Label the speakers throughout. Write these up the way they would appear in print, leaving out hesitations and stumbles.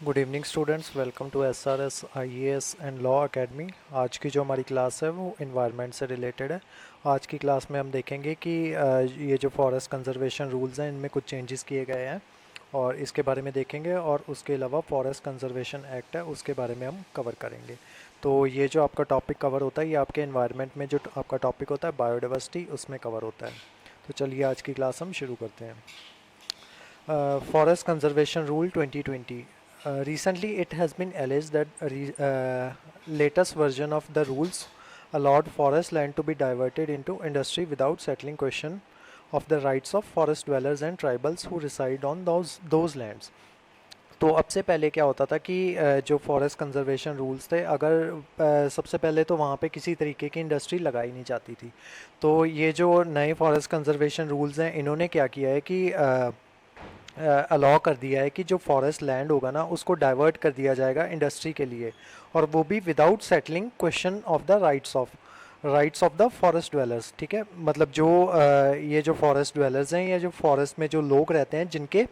Speaker 1: Good evening students, welcome to SRS IAS and law academy. आज की जो हमारी क्लास है वो इन्वायरमेंट से रिलेटेड है। आज की क्लास में हम देखेंगे कि ये जो फॉरेस्ट कंजर्वेशन रूल्स हैं इनमें कुछ चेंजेस किए गए हैं और इसके बारे में देखेंगे, और उसके अलावा फॉरेस्ट कंजर्वेशन एक्ट है उसके बारे में हम कवर करेंगे। तो ये जो आपका टॉपिक कवर होता है ये आपके इन्वायरमेंट में जो आपका टॉपिक होता है बायोडाइवर्सिटी, उसमें कवर होता है। तो चलिए आज की क्लास हम शुरू करते हैं। Forest Conservation Rule 2020. Recently, it has been alleged that latest version of the rules allowed forest land to be diverted into industry without settling question of the rights of forest dwellers and tribals who reside on those lands. तो अब से पहले क्या होता था कि जो forest conservation rules थे, अगर सबसे पहले तो वहाँ पे किसी तरीके की इंडस्ट्री लगाई नहीं जाती थी। तो ये जो नए फॉरेस्ट कंजर्वेशन रूल्स हैं इन्होंने क्या किया है कि अलाउ कर दिया है कि जो फॉरेस्ट लैंड होगा ना उसको डाइवर्ट कर दिया जाएगा इंडस्ट्री के लिए, और वो भी without settling question of the rights of the forest dwellers. ठीक है, मतलब जो ये जो फॉरेस्ट ड्वेलर्स हैं या जो फॉरेस्ट में जो लोग रहते हैं जिनके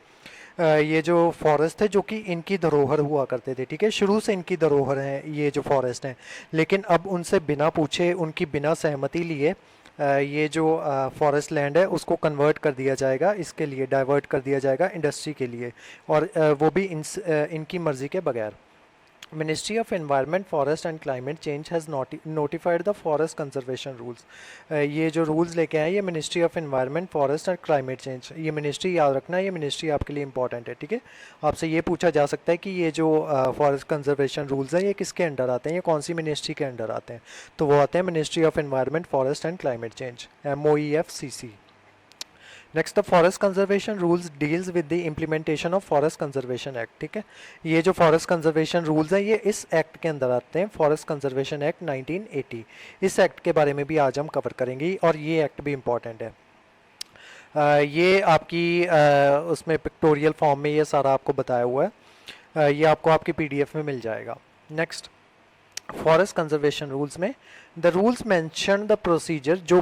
Speaker 1: ये जो फॉरेस्ट है जो कि इनकी धरोहर हुआ करते थे, ठीक है, शुरू से इनकी धरोहर है ये जो फॉरेस्ट हैं, लेकिन अब उनसे बिना पूछे उनकी बिना सहमति लिए ये जो फॉरेस्ट लैंड है उसको कन्वर्ट कर दिया जाएगा, इसके लिए डाइवर्ट कर दिया जाएगा इंडस्ट्री के लिए, और वो भी इनकी मर्ज़ी के बगैर। Ministry of Environment, Forest and Climate Change has notified the forest conservation rules. ये जो rules लेके आए ये Ministry of Environment, Forest and Climate Change, ये ministry याद रखना, ये ministry आपके लिए important है। ठीक है, आपसे ये पूछा जा सकता है कि ये जो forest conservation rules हैं ये किसके अंडर आते हैं, ये कौन सी ministry के अंडर आते हैं। तो वो आते हैं Ministry of Environment, Forest and Climate Change, MOEFCC। Next, the forest conservation rules deals with the implementation of forest conservation act. ठीक है, ये जो फॉरेस्ट कंजर्वेशन रूल्स हैं ये इस एक्ट के अंदर आते हैं, फॉरेस्ट कंजर्वेशन एक्ट 1980। इस एक्ट के बारे में भी आज हम कवर करेंगे और ये एक्ट भी इम्पॉर्टेंट है। ये आपकी उसमें पिक्टोरियल फॉर्म में ये सारा आपको बताया हुआ है, ये आपको आपकी PDF में मिल जाएगा। नेक्स्ट, फॉरेस्ट कंजर्वेशन रूल्स में the rules mention the procedure, जो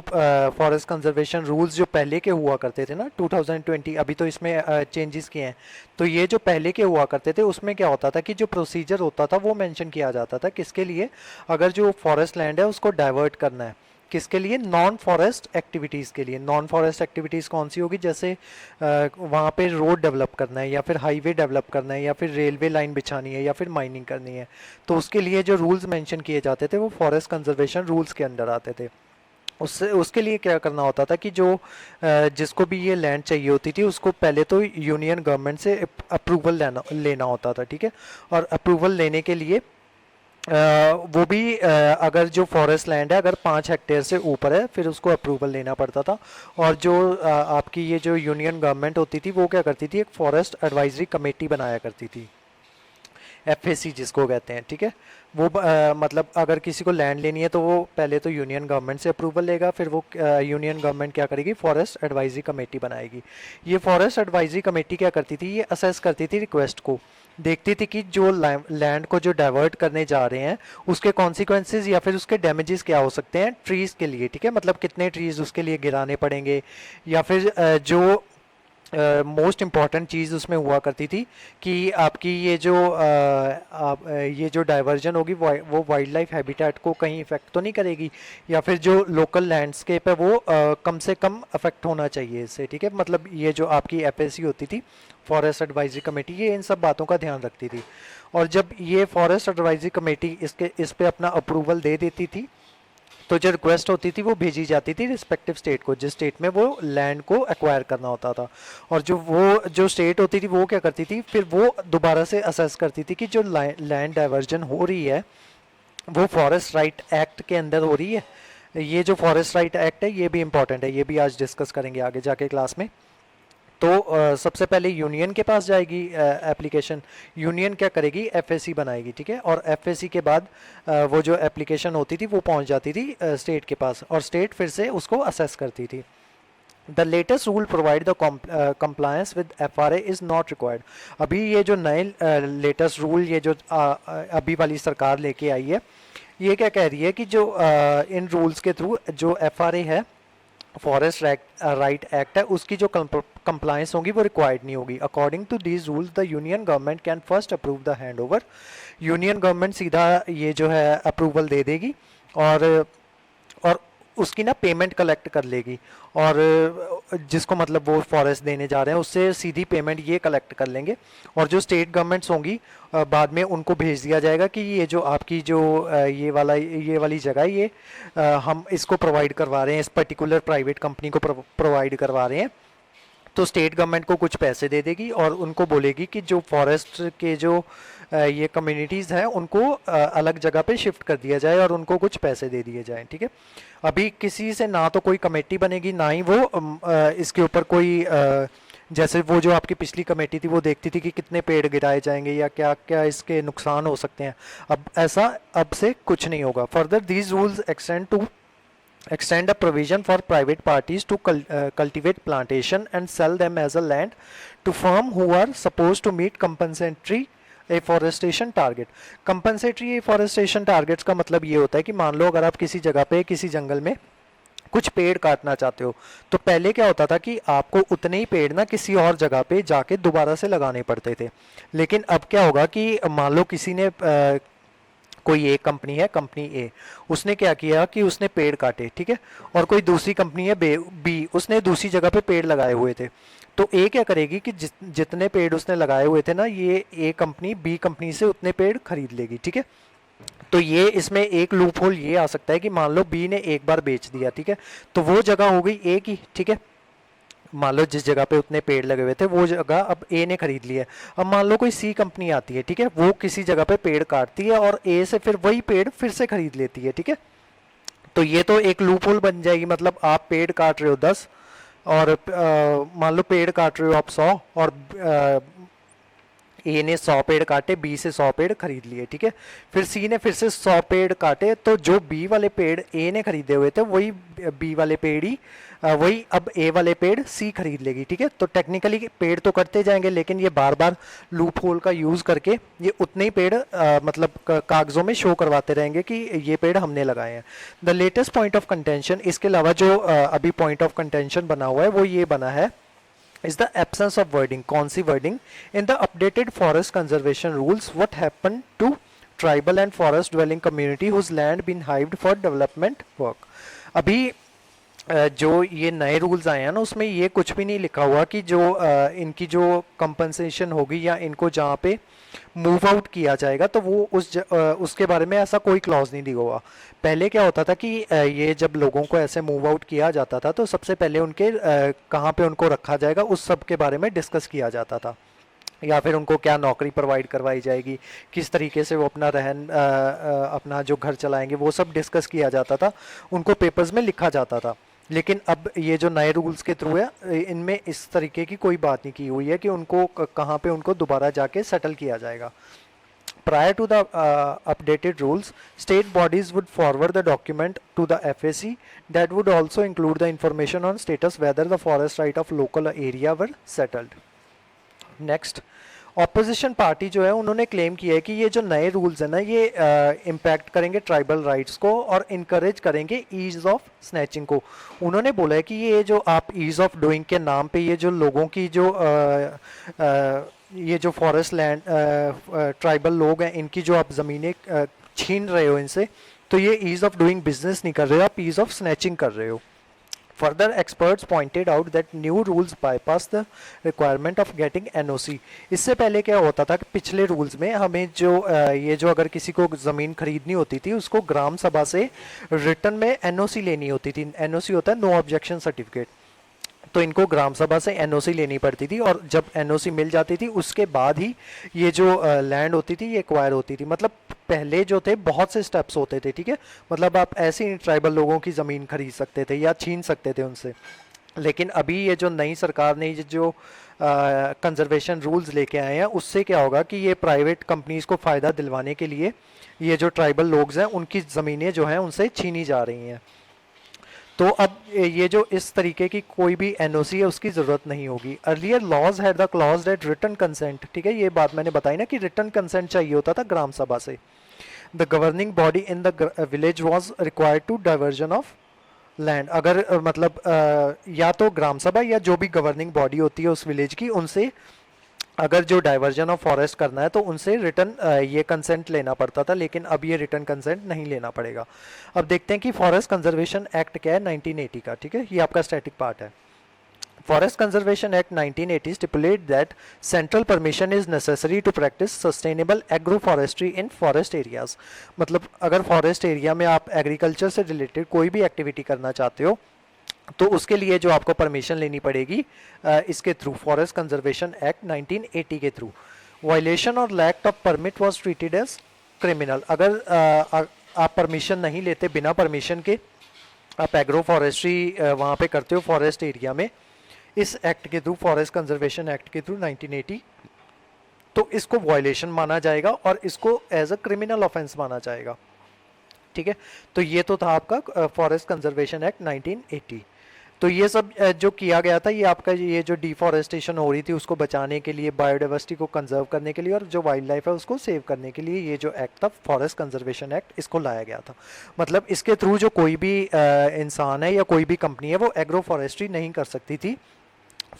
Speaker 1: फॉरेस्ट कंजर्वेशन रूल्स जो पहले के हुआ करते थे ना 2020, अभी तो इसमें चेंजेस किए हैं, तो ये जो पहले के हुआ करते थे उसमें क्या होता था कि जो प्रोसीजर होता था वो मेंशन किया जाता था किसके लिए, अगर जो फॉरेस्ट लैंड है उसको डाइवर्ट करना है, किसके लिए, नॉन फॉरेस्ट एक्टिविटीज़ के लिए। नॉन फॉरेस्ट एक्टिविटीज़ कौन सी होगी, जैसे वहाँ पे रोड डेवलप करना है या फिर हाईवे डेवलप करना है या फिर रेलवे लाइन बिछानी है या फिर माइनिंग करनी है, तो उसके लिए जो रूल्स मेंशन किए जाते थे वो फॉरेस्ट कंजर्वेशन रूल्स के अंडर आते थे। उसके लिए क्या करना होता था कि जो जिसको भी ये लैंड चाहिए होती थी उसको पहले तो यूनियन गवर्नमेंट से अप्रूवल लेना होता था। ठीक है, और अप्रूवल लेने के लिए वो भी अगर जो फॉरेस्ट लैंड है अगर 5 हेक्टेयर से ऊपर है फिर उसको अप्रूवल लेना पड़ता था। और जो आपकी ये जो यूनियन गवर्नमेंट होती थी वो क्या करती थी, एक फॉरेस्ट एडवाइजरी कमेटी बनाया करती थी, FAC जिसको कहते हैं। ठीक है, वो मतलब अगर किसी को लैंड लेनी है तो वो पहले तो यूनियन गवर्नमेंट से अप्रूवल लेगा, फिर वो यूनियन गवर्नमेंट क्या करेगी, फॉरेस्ट एडवाइजरी कमेटी बनाएगी। ये फॉरेस्ट एडवाइजरी कमेटी क्या करती थी, ये असेस करती थी रिक्वेस्ट को, देखती थी कि जो लैंड को जो डाइवर्ट करने जा रहे हैं उसके कॉन्सिक्वेंसेज या फिर उसके डैमेजेस क्या हो सकते हैं ट्रीज़ के लिए। ठीक है, मतलब कितने ट्रीज़ उसके लिए गिराने पड़ेंगे, या फिर जो मोस्ट इम्पॉर्टेंट चीज़ उसमें हुआ करती थी कि आपकी ये जो ये जो डाइवर्जन होगी वो वाइल्ड लाइफ हैबिटेट को कहीं इफ़ेक्ट तो नहीं करेगी, या फिर जो लोकल लैंडस्केप है वो कम से कम अफेक्ट होना चाहिए इससे। ठीक है, मतलब ये जो आपकी FAC होती थी, फॉरेस्ट एडवाइजरी कमेटी, ये इन सब बातों का ध्यान रखती थी। और जब ये फॉरेस्ट एडवाइजरी कमेटी इस पे अपना अप्रूवल दे देती थी तो जो रिक्वेस्ट होती थी वो भेजी जाती थी रिस्पेक्टिव स्टेट को, जिस स्टेट में वो लैंड को एक्वायर करना होता था। और जो स्टेट होती थी वो क्या करती थी, फिर वो दोबारा से असेस करती थी कि जो लैंड डाइवर्जन हो रही है वो फॉरेस्ट राइट एक्ट के अंदर हो रही है। ये जो फॉरेस्ट राइट एक्ट है ये भी इंपॉर्टेंट है, ये भी आज डिस्कस करेंगे आगे जाके क्लास में। तो सबसे पहले यूनियन के पास जाएगी एप्लीकेशन, यूनियन क्या करेगी, FAC बनाएगी। ठीक है, और FAC के बाद वो जो एप्लीकेशन होती थी वो पहुंच जाती थी स्टेट के पास, और स्टेट फिर से उसको असेस करती थी। The latest rule provide the compliance with FRA is not required. अभी ये जो नए लेटेस्ट रूल ये जो अभी वाली सरकार लेके आई है, ये क्या कह रही है कि जो इन रूल्स के थ्रू जो FRA है फॉरेस्ट राइट एक्ट है उसकी जो कंप्लायंस होगी वो रिक्वायर्ड नहीं होगी। According to these rules the union government can first approve the hand over. Union government सीधा ये जो है अप्रूवल दे देगी और उसकी ना पेमेंट कलेक्ट कर लेगी, और जिसको मतलब वो फॉरेस्ट देने जा रहे हैं उससे सीधी पेमेंट ये कलेक्ट कर लेंगे। और जो स्टेट गवर्नमेंट्स होंगी बाद में उनको भेज दिया जाएगा कि ये जो आपकी जो ये वाली जगह है, ये हम इसको प्रोवाइड करवा रहे हैं, इस पर्टिकुलर प्राइवेट कंपनी को प्रोवाइड करवा रहे हैं। तो स्टेट गवर्नमेंट को कुछ पैसे दे देगी और उनको बोलेगी कि जो फॉरेस्ट के जो ये कम्युनिटीज़ हैं उनको अलग जगह पे शिफ्ट कर दिया जाए और उनको कुछ पैसे दे दिए जाएं, ठीक है। अभी किसी से ना तो कोई कमेटी बनेगी, ना ही वो इसके ऊपर कोई जैसे वो जो आपकी पिछली कमेटी थी वो देखती थी कि कितने पेड़ गिराए जाएंगे या क्या क्या इसके नुकसान हो सकते हैं। अब ऐसा अब से कुछ नहीं होगा। Further these rules extend a provision for private parties to cultivate plantation and sell them as a land to firm who are supposed to meet compensatory afforestation target. Compensatory afforestation targets का मतलब ये होता है कि मान लो अगर आप किसी जगह पे किसी जंगल में कुछ पेड़ काटना चाहते हो तो पहले क्या होता था कि आपको उतने ही पेड़ ना किसी और जगह पे जाके दोबारा से लगाने पड़ते थे। लेकिन अब क्या होगा कि मान लो किसी ने कोई एक कंपनी है, कंपनी ए, उसने क्या किया कि उसने पेड़ काटे, ठीक है, और कोई दूसरी कंपनी है बी, उसने दूसरी जगह पे पेड़ लगाए हुए थे। तो ए क्या करेगी कि जितने पेड़ उसने लगाए हुए थे ना, ये ए कंपनी बी कंपनी से उतने पेड़ खरीद लेगी, ठीक है। तो ये इसमें एक लूप होल ये आ सकता है कि मान लो बी ने एक बार बेच दिया, ठीक है, तो वो जगह हो गई ए की, ठीक है। मान लो जिस जगह पे उतने पेड़ लगे हुए थे वो जगह अब ए ने खरीद ली है। अब मान लो कोई सी कंपनी आती है, ठीक है, वो किसी जगह पे पेड़ काटती है और ए से फिर वही पेड़ फिर से खरीद लेती है, ठीक है। तो ये तो एक लूप होल बन जाएगी। मतलब आप पेड़ काट रहे हो 10 और मान लो पेड़ काट रहे हो आप 100 और ए ने 100 पेड़ काटे, बी से 100 पेड़ खरीद लिए, ठीक है। फिर सी ने फिर से 100 पेड़ काटे, तो जो बी वाले पेड़ ए ने खरीदे हुए थे वही बी वाले पेड़ ही वही अब ए वाले पेड़ सी खरीद लेगी, ठीक है। तो टेक्निकली पेड़ तो करते जाएंगे लेकिन ये बार बार लूप होल का यूज़ करके ये उतने ही पेड़ मतलब कागजों में शो करवाते रहेंगे कि ये पेड़ हमने लगाए हैं। The latest point of contention, इसके अलावा जो अभी पॉइंट ऑफ कंटेंशन बना हुआ है वो ये बना है, is the absence of wording। कौन सी wording? In the updated forest conservation rules, what happened to tribal and forest dwelling community whose land been hived for development work? अभी जो ये नए रूल्स आए हैं ना उसमें ये कुछ भी नहीं लिखा हुआ कि जो इनकी जो कंपनसेशन होगी या इनको जहाँ पे मूव आउट किया जाएगा तो वो उसके बारे में ऐसा कोई क्लॉज नहीं दिया हुआ। पहले क्या होता था कि ये जब लोगों को ऐसे मूव आउट किया जाता था तो सबसे पहले उनके कहाँ पे उनको रखा जाएगा उस सब के बारे में डिस्कस किया जाता था, या फिर उनको क्या नौकरी प्रोवाइड करवाई जाएगी, किस तरीके से वो अपना अपना जो घर चलाएंगे वो सब डिस्कस किया जाता था, उनको पेपर्स में लिखा जाता था। लेकिन अब ये जो नए रूल्स के थ्रू है इनमें इस तरीके की कोई बात नहीं की हुई है कि उनको कहाँ पे उनको दोबारा जाके सेटल किया जाएगा। Prior to the updated rules, state bodies would forward the document to the FAC that would also include the information on status whether the forest right of local area were settled. Next, opposition party जो है उन्होंने claim किया है कि ये जो नए rules है ना ये इम्पैक्ट करेंगे ट्राइबल राइट्स को और इनकरेज करेंगे ईज ऑफ स्नैचिंग को। उन्होंने बोला है कि ये जो आप ईज ऑफ डूइंग के नाम पे ये जो लोगों की जो ये जो फॉरेस्ट लैंड ट्राइबल लोग हैं इनकी जो आप ज़मीनें छीन रहे हो इनसे, तो ये ईज ऑफ डूइंग बिजनेस नहीं कर रहे हो, आप ईज ऑफ स्नैचिंग कर रहे हो। Further, experts pointed out that new rules bypass the requirement of getting NOC। इससे पहले क्या होता था कि पिछले रूल्स में हमें जो ये जो अगर किसी को ज़मीन खरीदनी होती थी उसको ग्राम सभा से रिटर्न में NOC लेनी होती थी। NOC होता है नो ऑब्जेक्शन सर्टिफिकेट। तो इनको ग्राम सभा से एनओसी लेनी पड़ती थी और जब एनओसी मिल जाती थी उसके बाद ही ये जो लैंड होती थी ये एक्वायर होती थी। मतलब पहले जो थे बहुत से स्टेप्स होते थे, ठीक है, मतलब आप ऐसे ही ट्राइबल लोगों की ज़मीन खरीद सकते थे या छीन सकते थे उनसे। लेकिन अभी ये जो नई सरकार ने जो कंजर्वेशन रूल्स लेके आए हैं उससे क्या होगा कि ये प्राइवेट कंपनीज को फ़ायदा दिलवाने के लिए ये जो ट्राइबल लोग हैं उनकी ज़मीनें जो हैं उनसे छीनी जा रही हैं। तो अब ये जो इस तरीके की कोई भी एनओसी है उसकी ज़रूरत नहीं होगी। Earlier laws had the clause that return consent, ठीक है, ये बात मैंने बताई ना कि रिटर्न कंसेंट चाहिए होता था ग्राम सभा से। The governing body in the village was required to diversion of land अगर मतलब या तो ग्राम सभा या जो भी गवर्निंग बॉडी होती है उस विलेज की, उनसे अगर जो डाइवर्जन ऑफ फॉरेस्ट करना है तो उनसे रिटर्न ये कंसेंट लेना पड़ता था, लेकिन अब ये रिटर्न कंसेंट नहीं लेना पड़ेगा। अब देखते हैं कि फॉरेस्ट कंजर्वेशन एक्ट क्या है 1980 का, ठीक है, ये आपका स्टैटिक पार्ट है। Forest Conservation Act 1980 stipulate that central permission is necessary to practice sustainable agroforestry in forest areas। मतलब अगर फॉरेस्ट एरिया में आप एग्रीकल्चर से रिलेटेड कोई भी एक्टिविटी करना चाहते हो तो उसके लिए जो आपको परमिशन लेनी पड़ेगी इसके थ्रू, फॉरेस्ट कंजर्वेशन एक्ट 1980 के थ्रू। वायलेशन और lack of permit was treated as criminal. अगर आप परमिशन नहीं लेते, बिना परमिशन के आप एग्रो फॉरेस्ट्री वहाँ पे करते हो फॉरेस्ट एरिया में, इस एक्ट के थ्रू, फॉरेस्ट कंजर्वेशन एक्ट के थ्रू 1980, तो इसको वायलेशन माना जाएगा और इसको एज अ क्रिमिनल ऑफेंस माना जाएगा, ठीक है। तो ये तो था आपका फॉरेस्ट कंजर्वेशन एक्ट 1980। तो ये सब जो किया गया था, ये आपका ये जो डिफॉरेस्टेशन हो रही थी उसको बचाने के लिए, बायोडाइवर्सिटी को कंजर्व करने के लिए और जो वाइल्ड लाइफ है उसको सेव करने के लिए, ये जो एक्ट था फॉरेस्ट कंजर्वेशन एक्ट, इसको लाया गया था। मतलब इसके थ्रू जो कोई भी इंसान है या कोई भी कंपनी है वो एग्रो फॉरेस्ट्री नहीं कर सकती थी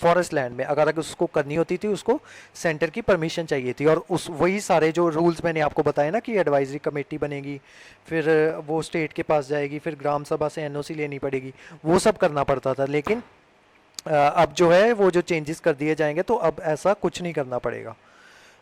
Speaker 1: फॉरेस्ट लैंड में। अगर उसको करनी होती थी उसको सेंटर की परमिशन चाहिए थी, और उस वही सारे जो रूल्स मैंने आपको बताया ना कि एडवाइजरी कमेटी बनेगी, फिर वो स्टेट के पास जाएगी, फिर ग्राम सभा से एनओसी लेनी पड़ेगी, वो सब करना पड़ता था। लेकिन अब जो है वो जो चेंजेस कर दिए जाएंगे तो अब ऐसा कुछ नहीं करना पड़ेगा।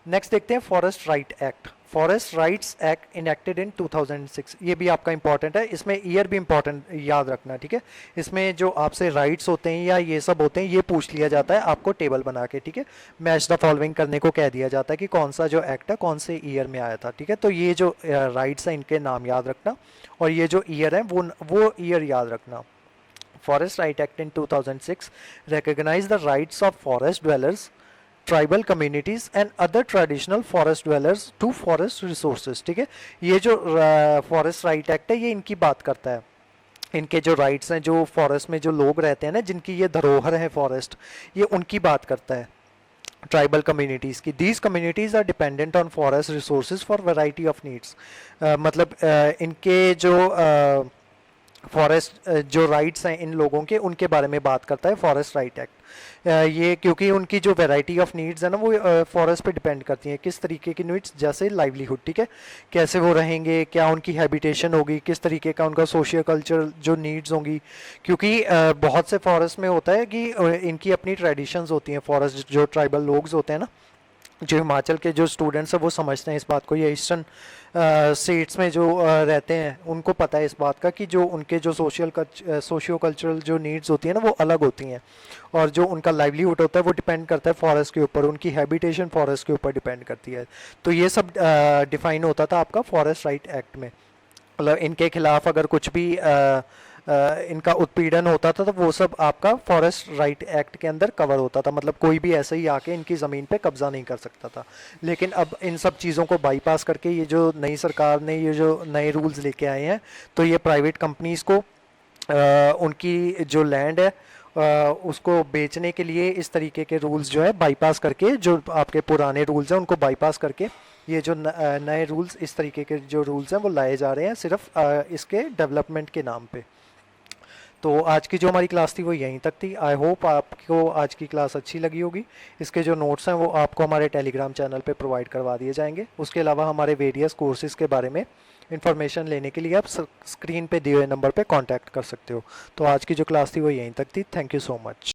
Speaker 1: नेक्स्ट देखते हैं forest right act. Forest rights act enacted इन 2006, ये भी आपका इंपॉर्टेंट है, इसमें ईयर भी इंपॉर्टेंट याद रखना, ठीक है। इसमें जो आपसे राइट्स होते हैं या ये सब होते हैं ये पूछ लिया जाता है आपको टेबल बना के, ठीक है। मैच द फॉलोइंग करने को कह दिया जाता है कि कौन सा जो एक्ट है कौन से ईयर में आया था, ठीक है। तो ये जो राइट्स हैं इनके नाम याद रखना, और ये जो ईयर है वो ईयर याद रखना। Forest Right Act in 2006 recognized the rights of forest dwellers, tribal communities and other traditional forest dwellers to forest resources, ठीक है। ये जो फॉरेस्ट राइट एक्ट है ये इनकी बात करता है, इनके जो राइट्स हैं, जो फॉरेस्ट में जो लोग रहते हैं ना, जिनकी ये धरोहर है फॉरेस्ट, ये उनकी बात करता है। ट्राइबल कम्युनिटीज़ की, these communities are dependent on forest resources for variety of needs. मतलब इनके जो फॉरेस्ट जो राइट्स हैं इन लोगों के, उनके बारे में बात करता है फॉरेस्ट राइट एक्ट। ये क्योंकि उनकी जो वैरायटी ऑफ नीड्स है ना वो फॉरेस्ट पे डिपेंड करती हैं, किस तरीके की नीड्स, जैसे लाइवलीहुड, ठीक है, कैसे वो रहेंगे, क्या उनकी हैबिटेशन होगी, किस तरीके का उनका सोशियो कल्चर जो नीड्स होंगी। क्योंकि बहुत से फॉरेस्ट में होता है कि इनकी अपनी ट्रेडिशंस होती हैं। फॉरेस्ट जो ट्राइबल लोग्स होते हैं ना, जो हिमाचल के जो स्टूडेंट्स हैं वो समझते हैं इस बात को, या ईस्टर्न स्टेट्स में जो रहते हैं उनको पता है इस बात का कि जो उनके जो सोशियो कल्चरल जो नीड्स होती हैं ना वो अलग होती हैं, और जो उनका लाइवलीहुड होता है वो डिपेंड करता है फॉरेस्ट के ऊपर, उनकी हैबिटेशन फॉरेस्ट के ऊपर डिपेंड करती है। तो ये सब डिफाइन होता था आपका फॉरेस्ट राइट एक्ट में। मतलब इनके खिलाफ अगर कुछ भी इनका उत्पीड़न होता था तो वो सब आपका फॉरेस्ट राइट एक्ट के अंदर कवर होता था। मतलब कोई भी ऐसे ही आके इनकी ज़मीन पे कब्जा नहीं कर सकता था। लेकिन अब इन सब चीज़ों को बाईपास करके ये जो नई सरकार ने ये जो नए रूल्स लेके आए हैं, तो ये प्राइवेट कंपनीज़ को उनकी जो लैंड है उसको बेचने के लिए इस तरीके के रूल्स जो है बाईपास करके, जो आपके पुराने रूल्स हैं उनको बाईपास करके ये जो नए रूल्स, इस तरीके के जो रूल्स हैं वो लाए जा रहे हैं सिर्फ इसके डेवलपमेंट के नाम पे। तो आज की जो हमारी क्लास थी वो यहीं तक थी। आई होप आपको आज की क्लास अच्छी लगी होगी। इसके जो नोट्स हैं वो आपको हमारे टेलीग्राम चैनल पे प्रोवाइड करवा दिए जाएंगे। उसके अलावा हमारे वेरियस कोर्सेज़ के बारे में इन्फॉर्मेशन लेने के लिए आप स्क्रीन पे दिए हुए नंबर पे कांटेक्ट कर सकते हो। तो आज की जो क्लास थी वो यहीं तक थी। Thank you so much.